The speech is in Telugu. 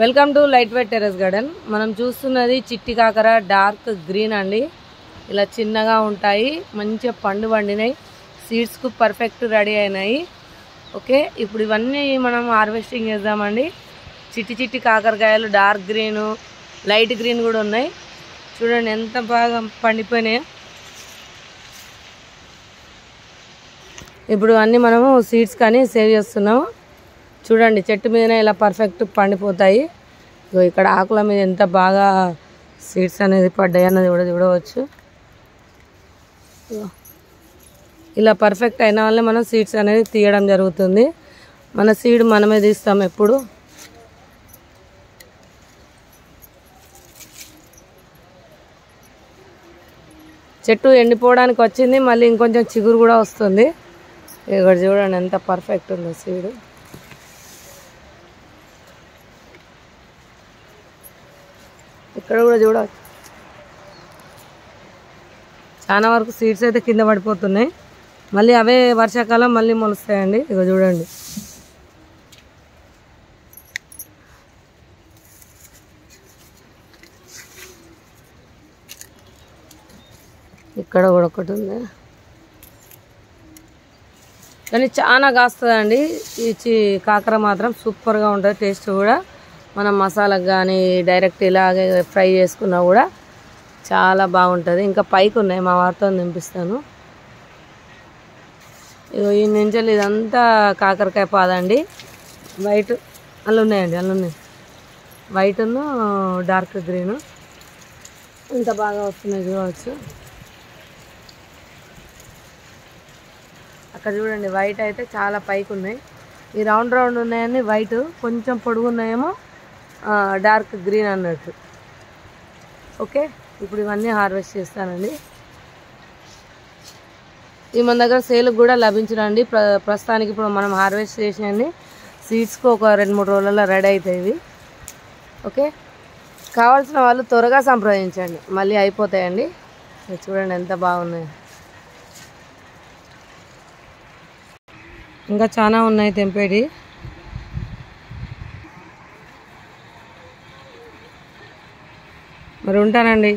Welcome to light weight terrace garden. మనం చూస్తున్నది చిట్టి కాకర డార్క్ గ్రీన్ అండి. ఇలా చిన్నగా ఉంటాయి, మంచిగా పండు పండినాయి, సీడ్స్కు పర్ఫెక్ట్ రెడీ అయినాయి. ఓకే, ఇప్పుడు ఇవన్నీ మనం హార్వెస్టింగ్ చేద్దామండి. చిట్టి చిట్టి కాకరకాయలు డార్క్ గ్రీను, లైట్ గ్రీన్ కూడా ఉన్నాయి. చూడండి ఎంత బాగా పండిపోయినాయి. ఇప్పుడు అన్నీ మనము సీడ్స్ కానీ సేవ్ చేస్తున్నాము. చూడండి చెట్టు మీదనే ఇలా పర్ఫెక్ట్ పండిపోతాయి. ఇక్కడ ఆకుల మీద ఎంత బాగా సీడ్స్ అనేది పడ్డాయి అన్నది కూడా చూడవచ్చు. ఇలా పర్ఫెక్ట్ అయిన వల్లే మనం సీడ్స్ అనేది తీయడం జరుగుతుంది. మన సీడ్ మనమే తీస్తాం ఎప్పుడు. చెట్టు ఎండిపోవడానికి వచ్చింది, మళ్ళీ ఇంకొంచెం చిగురు కూడా వస్తుంది. ఇక్కడ చూడండి ఎంత పర్ఫెక్ట్ ఉందో సీడ్. ఇక్కడ కూడా చూడవచ్చు, చాలా వరకు సీడ్స్ అయితే కింద పడిపోతున్నాయి. మళ్ళీ అవే వర్షాకాలం మళ్ళీ మొలుస్తాయండి. ఇక చూడండి ఇక్కడ కూడా ఒకటి ఉంది, కానీ చాలా కాస్తుందండి. ఈ కాకర మాత్రం సూపర్గా ఉంటుంది, టేస్ట్ కూడా. మనం మసాలాకు కానీ డైరెక్ట్ ఇలాగే ఫ్రై చేసుకున్నా కూడా చాలా బాగుంటుంది. ఇంకా పైకి ఉన్నాయి, మా వారితో నింపిస్తాను. ఇగో ఈ నుంచెలు ఇదంతా కాకరకాయ పాదండి. వైట్ అల్లు ఉన్నాయండి, అల్లు ఉన్నాయి. వైట్ను డార్క్ గ్రీను ఇంత బాగా వస్తున్నాయి చూడవచ్చు. అక్కడ చూడండి వైట్ అయితే చాలా పైకి ఉన్నాయి. ఈ రౌండ్ రౌండ్ ఉన్నాయని వైట్, కొంచెం పొడుగు ఉన్నాయేమో డార్క్ గ్రీన్ అన్నట్టు. ఓకే, ఇప్పుడు ఇవన్నీ హార్వెస్ట్ చేస్తానండి. ఈ మన దగ్గర సేల్కి కూడా లభించడండి. ప్రస్తుతానికి ఇప్పుడు మనం హార్వెస్ట్ చేసేయండి. సీడ్స్కి ఒక 2-3 రోజులలో రెడీ అవుతాయి. ఓకే, కావాల్సిన వాళ్ళు త్వరగా సంప్రదించండి, మళ్ళీ అయిపోతాయండి. చూడండి ఎంత బాగున్నాయి. ఇంకా చాలా ఉన్నాయి తెంపేటి. మరి ఉంటానండి.